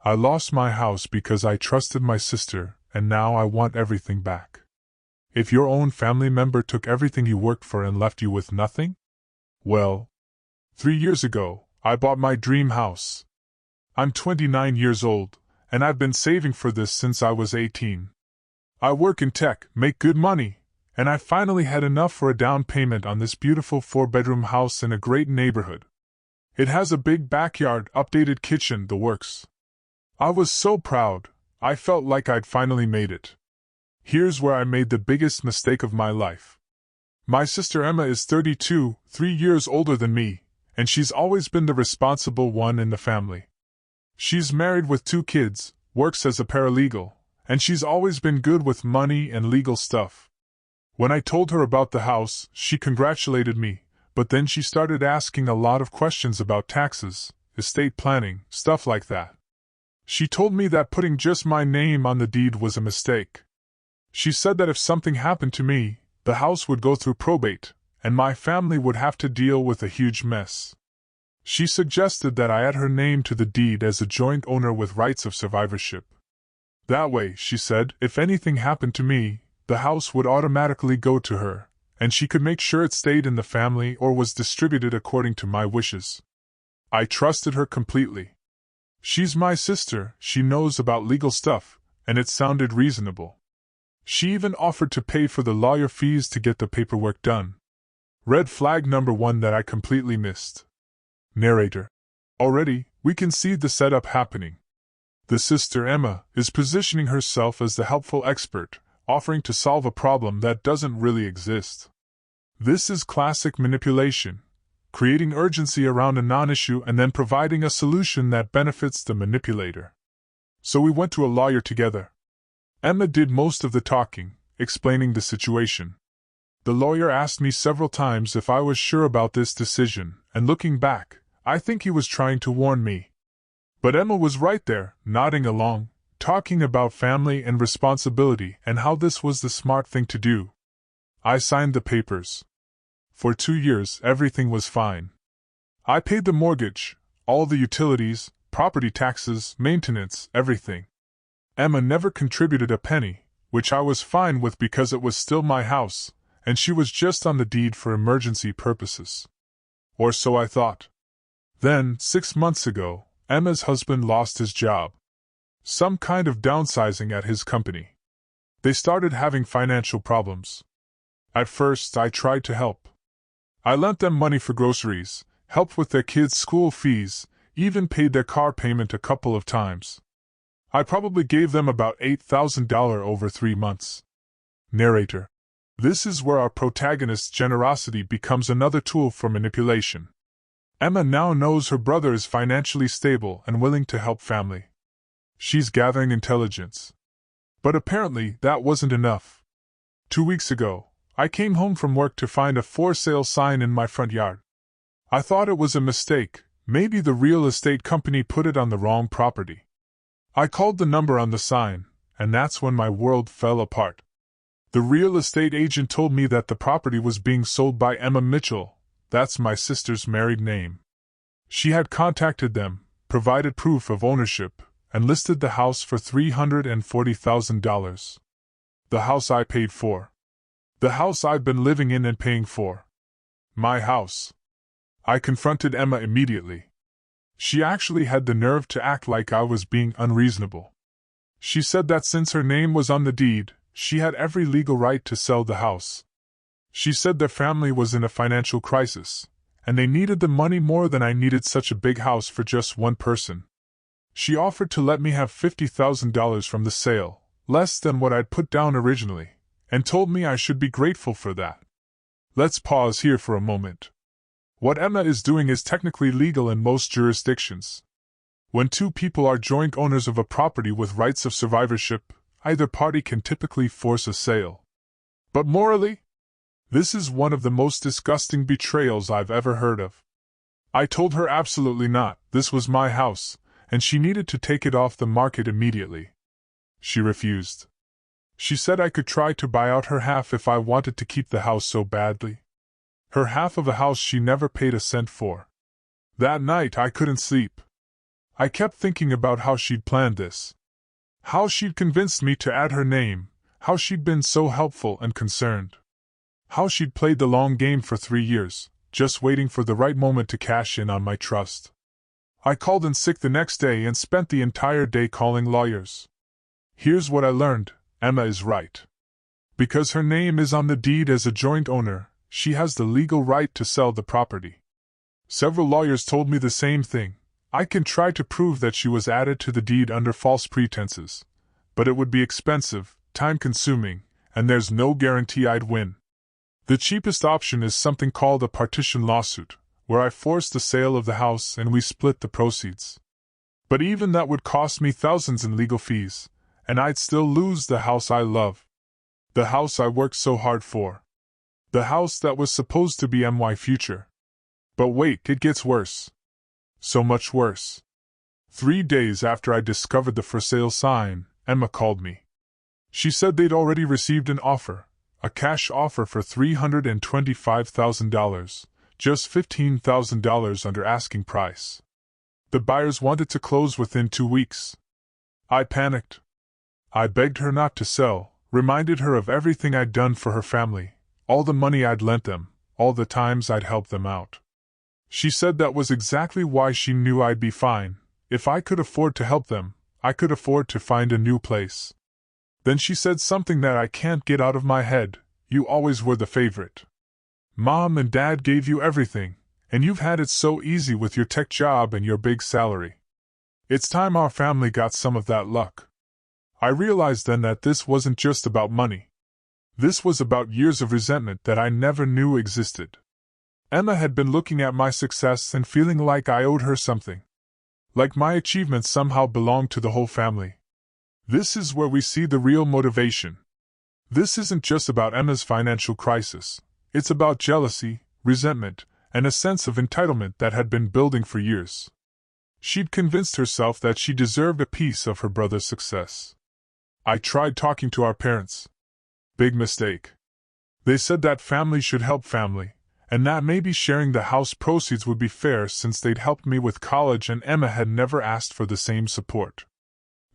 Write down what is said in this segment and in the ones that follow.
I lost my house because I trusted my sister, and now I want everything back. If your own family member took everything you worked for and left you with nothing? Well, 3 years ago, I bought my dream house. I'm 29 years old, and I've been saving for this since I was 18. I work in tech, make good money, and I finally had enough for a down payment on this beautiful 4-bedroom house in a great neighborhood. It has a big backyard, updated kitchen, the works. I was so proud, I felt like I'd finally made it. Here's where I made the biggest mistake of my life. My sister Emma is 32, 3 years older than me, and she's always been the responsible one in the family. She's married with 2 kids, works as a paralegal, and she's always been good with money and legal stuff. When I told her about the house, she congratulated me, but then she started asking a lot of questions about taxes, estate planning, stuff like that. She told me that putting just my name on the deed was a mistake. She said that if something happened to me, the house would go through probate, and my family would have to deal with a huge mess. She suggested that I add her name to the deed as a joint owner with rights of survivorship. That way, she said, if anything happened to me, the house would automatically go to her, and she could make sure it stayed in the family or was distributed according to my wishes. I trusted her completely. She's my sister, she knows about legal stuff, and it sounded reasonable. She even offered to pay for the lawyer fees to get the paperwork done. Red flag number 1 that I completely missed. Narrator. Already, we can see the setup happening. The sister Emma is positioning herself as the helpful expert, offering to solve a problem that doesn't really exist. This is classic manipulation, creating urgency around a non-issue and then providing a solution that benefits the manipulator. So we went to a lawyer together. Emma did most of the talking, explaining the situation. The lawyer asked me several times if I was sure about this decision, and looking back, I think he was trying to warn me. But Emma was right there, nodding along, talking about family and responsibility and how this was the smart thing to do. I signed the papers. For 2 years, everything was fine. I paid the mortgage, all the utilities, property taxes, maintenance, everything. Emma never contributed a penny, which I was fine with because it was still my house, and she was just on the deed for emergency purposes. Or so I thought. Then, 6 months ago, Emma's husband lost his job. Some kind of downsizing at his company. They started having financial problems. At first, I tried to help. I lent them money for groceries, helped with their kids' school fees, even paid their car payment a couple of times. I probably gave them about $8,000 over 3 months. Narrator. This is where our protagonist's generosity becomes another tool for manipulation. Emma now knows her brother is financially stable and willing to help family. She's gathering intelligence. But apparently that wasn't enough. 2 weeks ago, I came home from work to find a for sale sign in my front yard. I thought it was a mistake, maybe the real estate company put it on the wrong property. I called the number on the sign, and that's when my world fell apart. The real estate agent told me that the property was being sold by Emma Mitchell, that's my sister's married name. She had contacted them, provided proof of ownership, and listed the house for $340,000. The house I paid for. The house I've been living in and paying for. My house. I confronted Emma immediately. She actually had the nerve to act like I was being unreasonable. She said that since her name was on the deed, she had every legal right to sell the house. She said their family was in a financial crisis, and they needed the money more than I needed such a big house for just one person. She offered to let me have $50,000 from the sale, less than what I'd put down originally, and told me I should be grateful for that. Let's pause here for a moment. What Emma is doing is technically legal in most jurisdictions. When 2 people are joint owners of a property with rights of survivorship, either party can typically force a sale. But morally? This is one of the most disgusting betrayals I've ever heard of. I told her absolutely not, this was my house, and she needed to take it off the market immediately. She refused. She said I could try to buy out her half if I wanted to keep the house so badly. Her half of a house she never paid a cent for. That night I couldn't sleep. I kept thinking about how she'd planned this. How she'd convinced me to add her name, how she'd been so helpful and concerned. How she'd played the long game for 3 years, just waiting for the right moment to cash in on my trust. I called in sick the next day and spent the entire day calling lawyers. Here's what I learned: Emma is right. Because her name is on the deed as a joint owner, she has the legal right to sell the property. Several lawyers told me the same thing. I can try to prove that she was added to the deed under false pretenses, but it would be expensive, time-consuming, and there's no guarantee I'd win. The cheapest option is something called a partition lawsuit, where I force the sale of the house and we split the proceeds. But even that would cost me thousands in legal fees, and I'd still lose the house I love. The house I worked so hard for. The house that was supposed to be my future. But wait, it gets worse. So much worse. 3 days after I discovered the for sale sign, Emma called me. She said they'd already received an offer, a cash offer for $325,000, just $15,000 under asking price. The buyers wanted to close within 2 weeks. I panicked. I begged her not to sell, reminded her of everything I'd done for her family, all the money I'd lent them, all the times I'd helped them out. She said that was exactly why she knew I'd be fine. If I could afford to help them, I could afford to find a new place. Then she said something that I can't get out of my head: you always were the favorite. Mom and Dad gave you everything, and you've had it so easy with your tech job and your big salary. It's time our family got some of that luck. I realized then that this wasn't just about money. This was about years of resentment that I never knew existed. Emma had been looking at my success and feeling like I owed her something. Like my achievements somehow belonged to the whole family. This is where we see the real motivation. This isn't just about Emma's financial crisis. It's about jealousy, resentment, and a sense of entitlement that had been building for years. She'd convinced herself that she deserved a piece of her brother's success. I tried talking to our parents. Big mistake. They said that family should help family, and that maybe sharing the house proceeds would be fair since they'd helped me with college and Emma had never asked for the same support.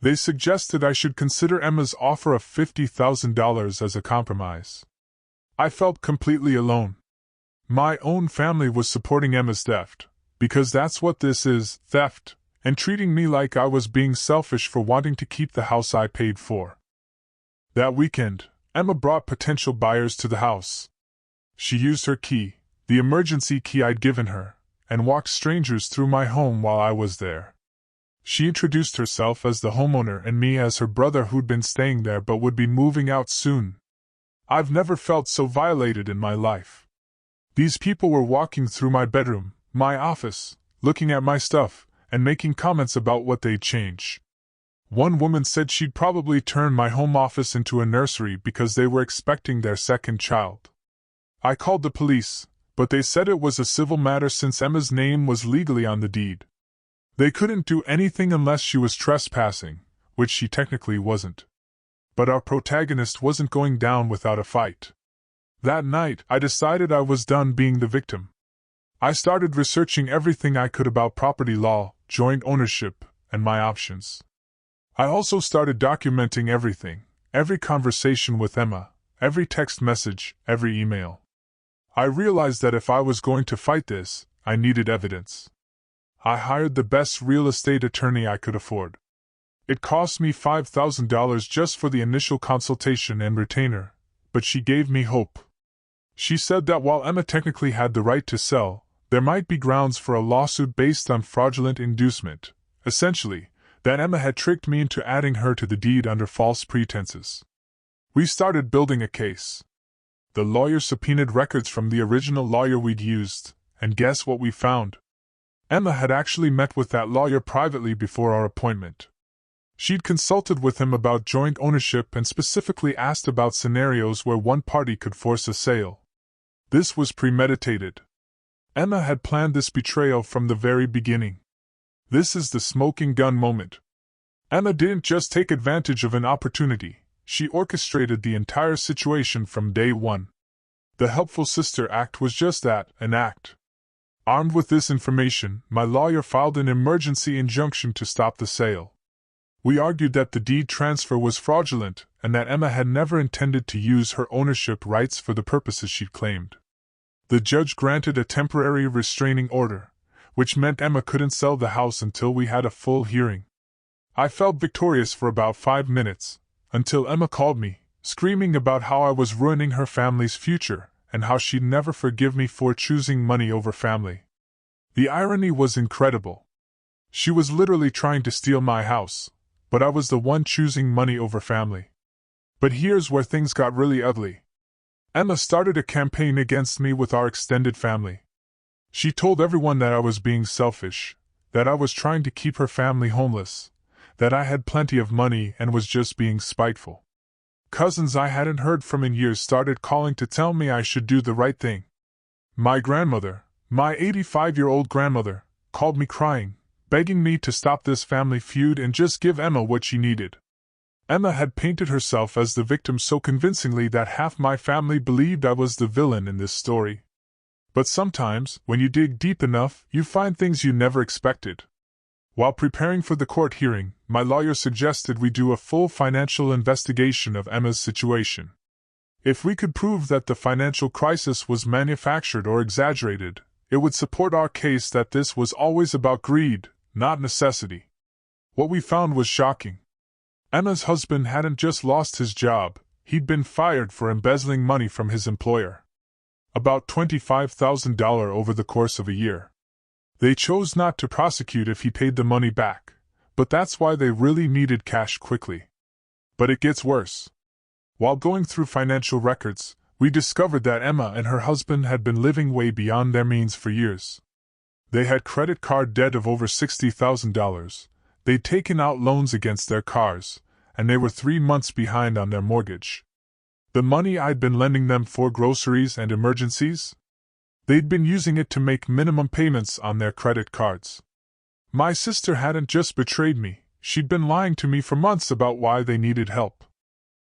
They suggested I should consider Emma's offer of $50,000 as a compromise. I felt completely alone. My own family was supporting Emma's theft, because that's what this is, theft, and treating me like I was being selfish for wanting to keep the house I paid for. That weekend, Emma brought potential buyers to the house. She used her key, the emergency key I'd given her, and walked strangers through my home while I was there. She introduced herself as the homeowner and me as her brother who'd been staying there but would be moving out soon. I've never felt so violated in my life. These people were walking through my bedroom, my office, looking at my stuff, and making comments about what they'd change. One woman said she'd probably turn my home office into a nursery because they were expecting their second child. I called the police, but they said it was a civil matter since Emma's name was legally on the deed. They couldn't do anything unless she was trespassing, which she technically wasn't. But our protagonist wasn't going down without a fight. That night, I decided I was done being the victim. I started researching everything I could about property law, joint ownership, and my options. I also started documenting everything, every conversation with Emma, every text message, every email. I realized that if I was going to fight this, I needed evidence. I hired the best real estate attorney I could afford. It cost me $5,000 just for the initial consultation and retainer, but she gave me hope. She said that while Emma technically had the right to sell, there might be grounds for a lawsuit based on fraudulent inducement, essentially, that Emma had tricked me into adding her to the deed under false pretenses. We started building a case. The lawyer subpoenaed records from the original lawyer we'd used, and guess what we found? Emma had actually met with that lawyer privately before our appointment. She'd consulted with him about joint ownership and specifically asked about scenarios where one party could force a sale. This was premeditated. Emma had planned this betrayal from the very beginning. This is the smoking gun moment. Emma didn't just take advantage of an opportunity, she orchestrated the entire situation from day one. The helpful sister act was just that, an act. Armed with this information, my lawyer filed an emergency injunction to stop the sale. We argued that the deed transfer was fraudulent and that Emma had never intended to use her ownership rights for the purposes she'd claimed. The judge granted a temporary restraining order, which meant Emma couldn't sell the house until we had a full hearing. I felt victorious for about 5 minutes, until Emma called me, screaming about how I was ruining her family's future and how she'd never forgive me for choosing money over family. The irony was incredible. She was literally trying to steal my house, but I was the one choosing money over family. But here's where things got really ugly. Emma started a campaign against me with our extended family. She told everyone that I was being selfish, that I was trying to keep her family homeless, that I had plenty of money and was just being spiteful. Cousins I hadn't heard from in years started calling to tell me I should do the right thing. My grandmother, my 85-year-old grandmother, called me crying, begging me to stop this family feud and just give Emma what she needed. Emma had painted herself as the victim so convincingly that half my family believed I was the villain in this story. But sometimes, when you dig deep enough, you find things you never expected. While preparing for the court hearing, my lawyer suggested we do a full financial investigation of Emma's situation. If we could prove that the financial crisis was manufactured or exaggerated, it would support our case that this was always about greed, not necessity. What we found was shocking. Emma's husband hadn't just lost his job, he'd been fired for embezzling money from his employer. About $25,000 over the course of a year. They chose not to prosecute if he paid the money back, but that's why they really needed cash quickly. But it gets worse. While going through financial records, we discovered that Emma and her husband had been living way beyond their means for years. They had credit card debt of over $60,000, they'd taken out loans against their cars, and they were 3 months behind on their mortgage. The money I'd been lending them for groceries and emergencies? They'd been using it to make minimum payments on their credit cards. My sister hadn't just betrayed me, she'd been lying to me for months about why they needed help.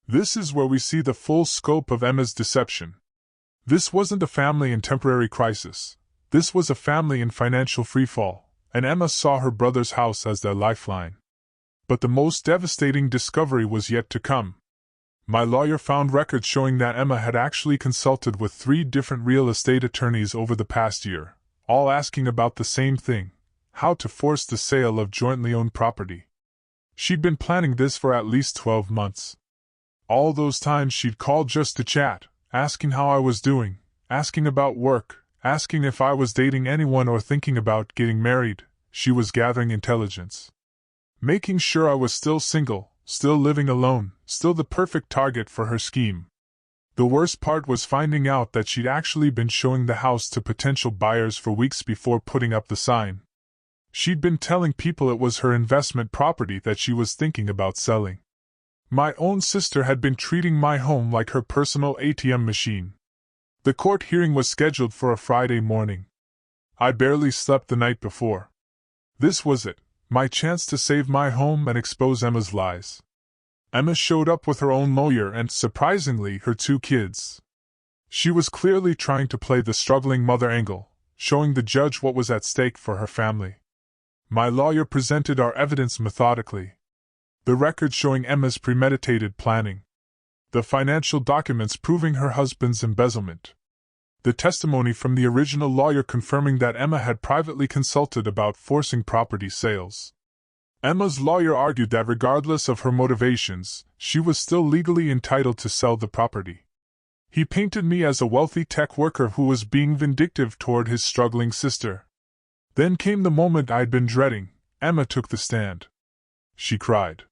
This is where we see the full scope of Emma's deception. This wasn't a family in temporary crisis. This was a family in financial freefall, and Emma saw her brother's house as their lifeline. But the most devastating discovery was yet to come. My lawyer found records showing that Emma had actually consulted with 3 different real estate attorneys over the past year, all asking about the same thing: how to force the sale of jointly owned property. She'd been planning this for at least 12 months. All those times she'd called just to chat, asking how I was doing, asking about work, asking if I was dating anyone or thinking about getting married. She was gathering intelligence. Making sure I was still single, still living alone, still the perfect target for her scheme. The worst part was finding out that she'd actually been showing the house to potential buyers for weeks before putting up the sign. She'd been telling people it was her investment property that she was thinking about selling. My own sister had been treating my home like her personal ATM machine. The court hearing was scheduled for a Friday morning. I barely slept the night before. This was it, my chance to save my home and expose Emma's lies. Emma showed up with her own lawyer and, surprisingly, her 2 kids. She was clearly trying to play the struggling mother angle, showing the judge what was at stake for her family. My lawyer presented our evidence methodically. The record showing Emma's premeditated planning. The financial documents proving her husband's embezzlement. The testimony from the original lawyer confirming that Emma had privately consulted about forcing property sales. Emma's lawyer argued that regardless of her motivations, she was still legally entitled to sell the property. He painted me as a wealthy tech worker who was being vindictive toward his struggling sister. Then came the moment I'd been dreading. Emma took the stand. She cried.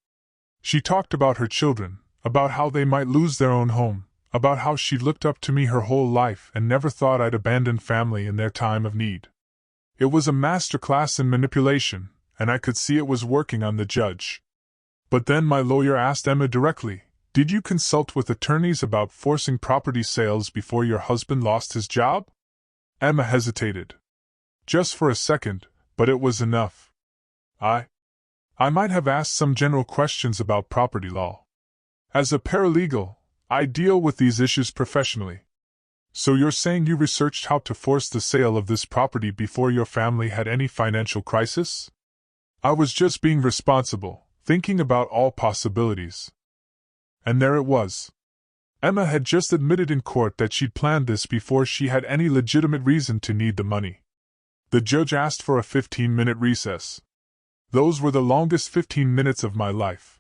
She talked about her children, about how they might lose their own home, about how she'd looked up to me her whole life and never thought I'd abandon family in their time of need. It was a masterclass in manipulation, and I could see it was working on the judge. But then my lawyer asked Emma directly, "Did you consult with attorneys about forcing property sales before your husband lost his job?" Emma hesitated. Just for a second, but it was enough. I might have asked some general questions about property law. As a paralegal, I deal with these issues professionally. So you're saying you researched how to force the sale of this property before your family had any financial crisis? I was just being responsible, thinking about all possibilities. And there it was. Emma had just admitted in court that she'd planned this before she had any legitimate reason to need the money. The judge asked for a 15-minute recess. Those were the longest 15 minutes of my life.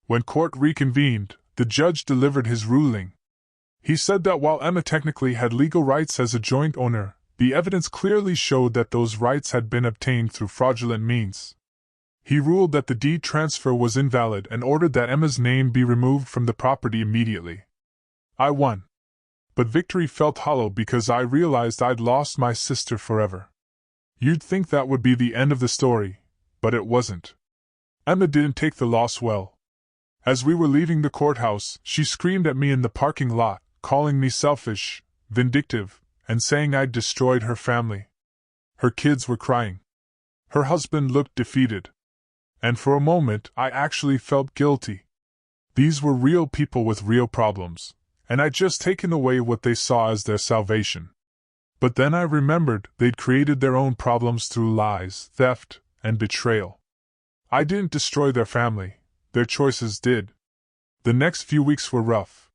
When court reconvened, the judge delivered his ruling. He said that while Emma technically had legal rights as a joint owner, the evidence clearly showed that those rights had been obtained through fraudulent means. He ruled that the deed transfer was invalid and ordered that Emma's name be removed from the property immediately. I won. But victory felt hollow because I realized I'd lost my sister forever. You'd think that would be the end of the story, but it wasn't. Emma didn't take the loss well. As we were leaving the courthouse, she screamed at me in the parking lot, calling me selfish, vindictive, and saying I'd destroyed her family. Her kids were crying. Her husband looked defeated. And for a moment, I actually felt guilty. These were real people with real problems, and I'd just taken away what they saw as their salvation. But then I remembered they'd created their own problems through lies, theft, and betrayal. I didn't destroy their family. Their choices did. The next few weeks were rough.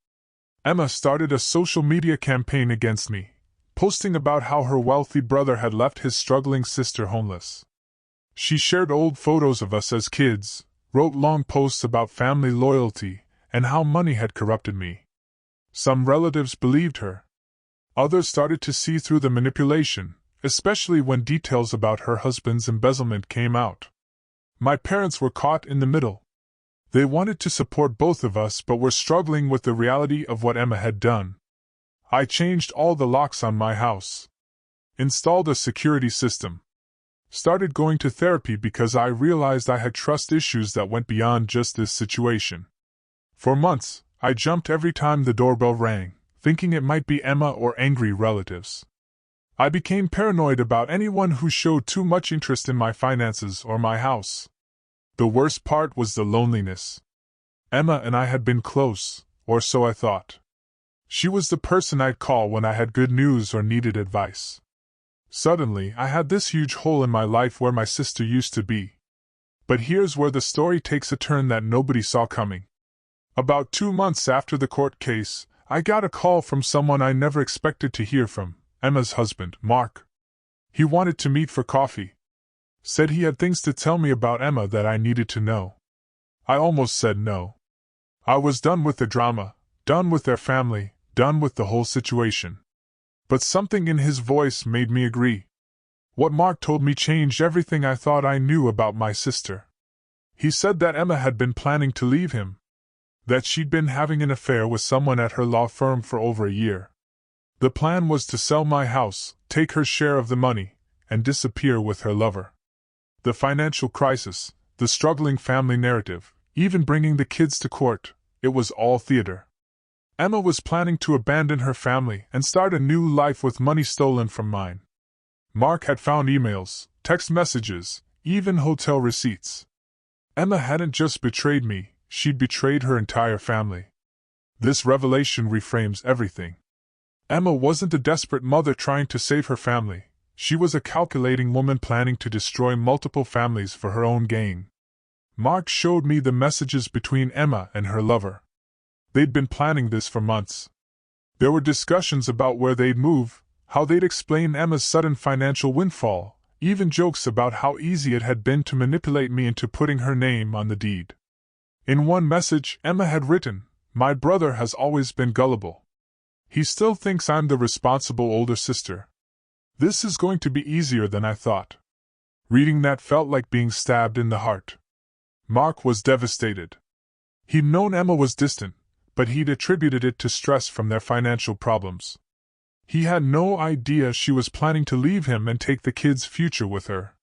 Emma started a social media campaign against me, posting about how her wealthy brother had left his struggling sister homeless. She shared old photos of us as kids, wrote long posts about family loyalty, and how money had corrupted me. Some relatives believed her. Others started to see through the manipulation, especially when details about her husband's embezzlement came out. My parents were caught in the middle. They wanted to support both of us but were struggling with the reality of what Emma had done. I changed all the locks on my house. Installed a security system. Started going to therapy because I realized I had trust issues that went beyond just this situation. For months, I jumped every time the doorbell rang, thinking it might be Emma or angry relatives. I became paranoid about anyone who showed too much interest in my finances or my house. The worst part was the loneliness. Emma and I had been close, or so I thought. She was the person I'd call when I had good news or needed advice. Suddenly, I had this huge hole in my life where my sister used to be. But here's where the story takes a turn that nobody saw coming. About 2 months after the court case, I got a call from someone I never expected to hear from, Emma's husband, Mark. He wanted to meet for coffee. Said he had things to tell me about Emma that I needed to know. I almost said no. I was done with the drama, done with their family, done with the whole situation. But something in his voice made me agree. What Mark told me changed everything I thought I knew about my sister. He said that Emma had been planning to leave him. That she'd been having an affair with someone at her law firm for over a year. The plan was to sell my house, take her share of the money, and disappear with her lover. The financial crisis, the struggling family narrative, even bringing the kids to court, it was all theater. Emma was planning to abandon her family and start a new life with money stolen from mine. Mark had found emails, text messages, even hotel receipts. Emma hadn't just betrayed me, she'd betrayed her entire family. This revelation reframes everything. Emma wasn't a desperate mother trying to save her family. She was a calculating woman planning to destroy multiple families for her own gain. Mark showed me the messages between Emma and her lover. They'd been planning this for months. There were discussions about where they'd move, how they'd explain Emma's sudden financial windfall, even jokes about how easy it had been to manipulate me into putting her name on the deed. In one message, Emma had written, "My brother has always been gullible. He still thinks I'm the responsible older sister. This is going to be easier than I thought." Reading that felt like being stabbed in the heart. Mark was devastated. He'd known Emma was distant, but he'd attributed it to stress from their financial problems. He had no idea she was planning to leave him and take the kids' future with her.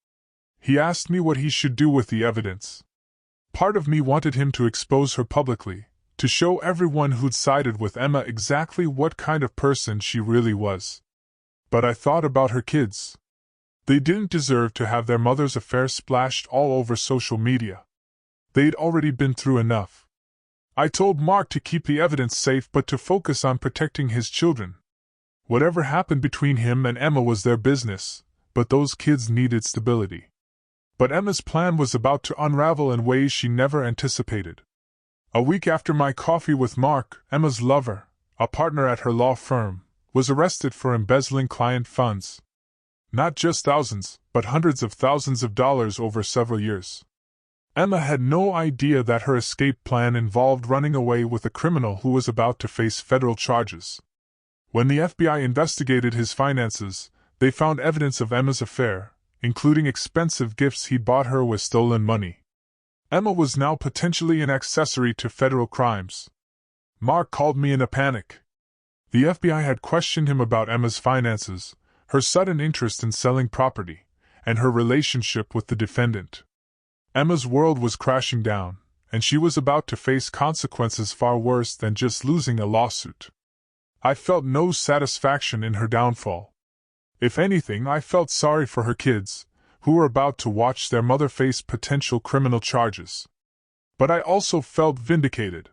He asked me what he should do with the evidence. Part of me wanted him to expose her publicly, to show everyone who'd sided with Emma exactly what kind of person she really was. But I thought about her kids. They didn't deserve to have their mother's affair splashed all over social media. They'd already been through enough. I told Mark to keep the evidence safe but to focus on protecting his children. Whatever happened between him and Emma was their business, but those kids needed stability. But Emma's plan was about to unravel in ways she never anticipated. A week after my coffee with Mark, Emma's lover, a partner at her law firm, was arrested for embezzling client funds. Not just thousands, but hundreds of thousands of dollars over several years. Emma had no idea that her escape plan involved running away with a criminal who was about to face federal charges. When the FBI investigated his finances, they found evidence of Emma's affair, including expensive gifts he'd bought her with stolen money. Emma was now potentially an accessory to federal crimes. Mark called me in a panic. The FBI had questioned him about Emma's finances, her sudden interest in selling property, and her relationship with the defendant. Emma's world was crashing down, and she was about to face consequences far worse than just losing a lawsuit. I felt no satisfaction in her downfall. If anything, I felt sorry for her kids, who were about to watch their mother face potential criminal charges. But I also felt vindicated.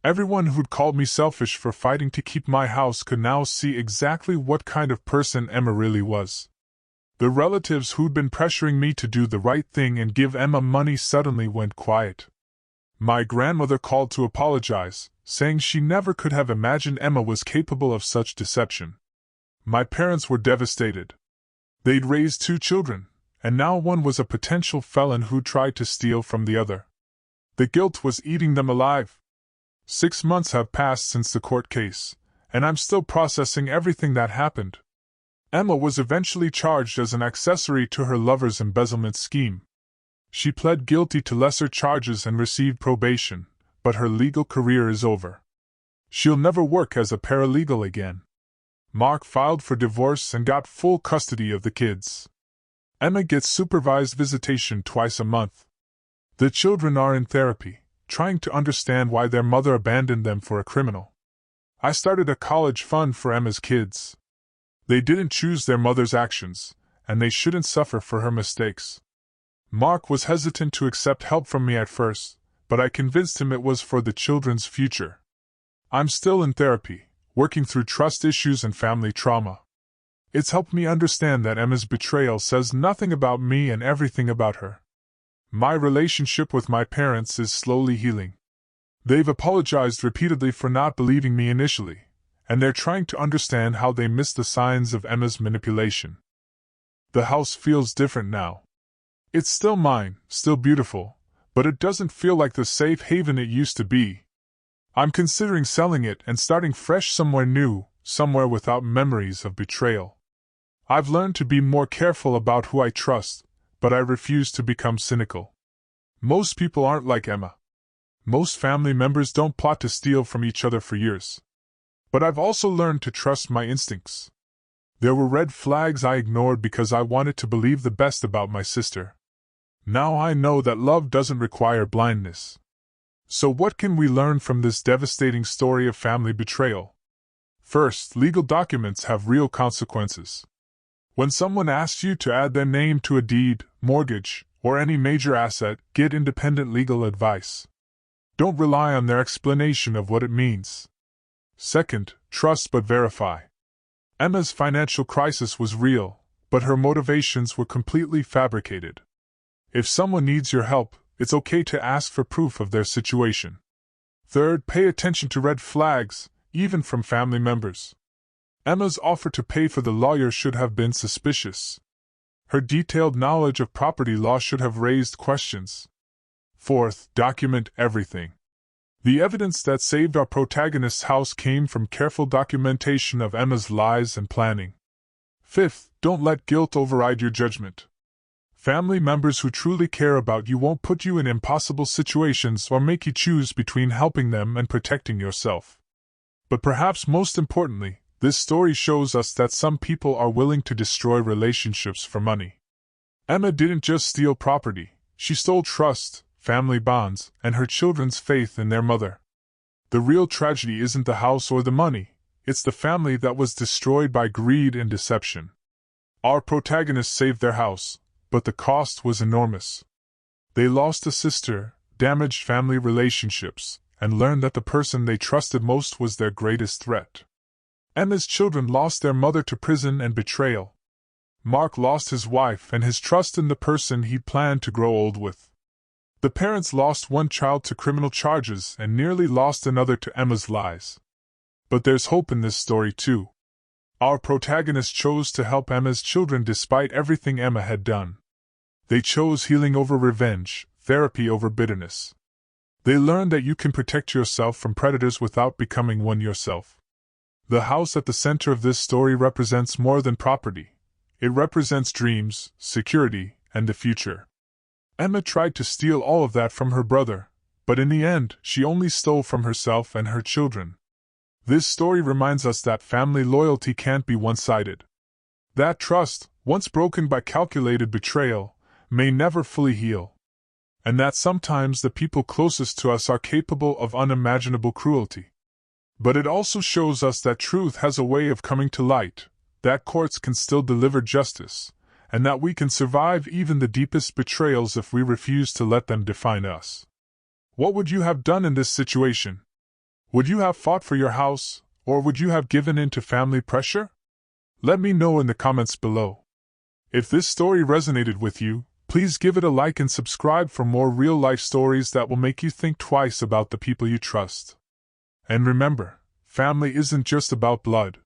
Everyone who'd called me selfish for fighting to keep my house could now see exactly what kind of person Emma really was. The relatives who'd been pressuring me to do the right thing and give Emma money suddenly went quiet. My grandmother called to apologize, saying she never could have imagined Emma was capable of such deception. My parents were devastated. They'd raised 2 children, and now one was a potential felon who tried to steal from the other. The guilt was eating them alive. 6 months have passed since the court case, and I'm still processing everything that happened. Emma was eventually charged as an accessory to her lover's embezzlement scheme. She pled guilty to lesser charges and received probation, but her legal career is over. She'll never work as a paralegal again. Mark filed for divorce and got full custody of the kids. Emma gets supervised visitation twice a month. The children are in therapy, trying to understand why their mother abandoned them for a criminal. I started a college fund for Emma's kids. They didn't choose their mother's actions, and they shouldn't suffer for her mistakes. Mark was hesitant to accept help from me at first, but I convinced him it was for the children's future. I'm still in therapy, working through trust issues and family trauma. It's helped me understand that Emma's betrayal says nothing about me and everything about her. My relationship with my parents is slowly healing. They've apologized repeatedly for not believing me initially, and they're trying to understand how they missed the signs of Emma's manipulation. The house feels different now. It's still mine, still beautiful, but it doesn't feel like the safe haven it used to be. I'm considering selling it and starting fresh somewhere new, somewhere without memories of betrayal. I've learned to be more careful about who I trust, but I refuse to become cynical. Most people aren't like Emma. Most family members don't plot to steal from each other for years. But I've also learned to trust my instincts. There were red flags I ignored because I wanted to believe the best about my sister. Now I know that love doesn't require blindness. So what can we learn from this devastating story of family betrayal? First, legal documents have real consequences. When someone asks you to add their name to a deed, mortgage, or any major asset, get independent legal advice. Don't rely on their explanation of what it means. Second, trust but verify. Emma's financial crisis was real, but her motivations were completely fabricated. If someone needs your help, it's okay to ask for proof of their situation. Third, pay attention to red flags, even from family members. Emma's offer to pay for the lawyer should have been suspicious. Her detailed knowledge of property law should have raised questions. Fourth, document everything. The evidence that saved our protagonist's house came from careful documentation of Emma's lies and planning. Fifth, don't let guilt override your judgment. Family members who truly care about you won't put you in impossible situations or make you choose between helping them and protecting yourself. But perhaps most importantly, this story shows us that some people are willing to destroy relationships for money. Emma didn't just steal property, she stole trust, family bonds, and her children's faith in their mother. The real tragedy isn't the house or the money, it's the family that was destroyed by greed and deception. Our protagonists saved their house, but the cost was enormous. They lost a sister, damaged family relationships, and learned that the person they trusted most was their greatest threat. Emma's children lost their mother to prison and betrayal. Mark lost his wife and his trust in the person he'd planned to grow old with. The parents lost one child to criminal charges and nearly lost another to Emma's lies. But there's hope in this story too. Our protagonists chose to help Emma's children despite everything Emma had done. They chose healing over revenge, therapy over bitterness. They learned that you can protect yourself from predators without becoming one yourself. The house at the center of this story represents more than property. It represents dreams, security, and the future. Emma tried to steal all of that from her brother, but in the end, she only stole from herself and her children. This story reminds us that family loyalty can't be one-sided. That trust, once broken by calculated betrayal, may never fully heal. And that sometimes the people closest to us are capable of unimaginable cruelty. But it also shows us that truth has a way of coming to light, that courts can still deliver justice, and that we can survive even the deepest betrayals if we refuse to let them define us. What would you have done in this situation? Would you have fought for your house, or would you have given in to family pressure? Let me know in the comments below. If this story resonated with you, please give it a like and subscribe for more real-life stories that will make you think twice about the people you trust. And remember, family isn't just about blood.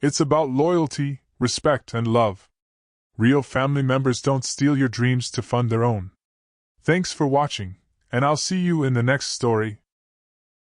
It's about loyalty, respect, and love. Real family members don't steal your dreams to fund their own. Thanks for watching, and I'll see you in the next story.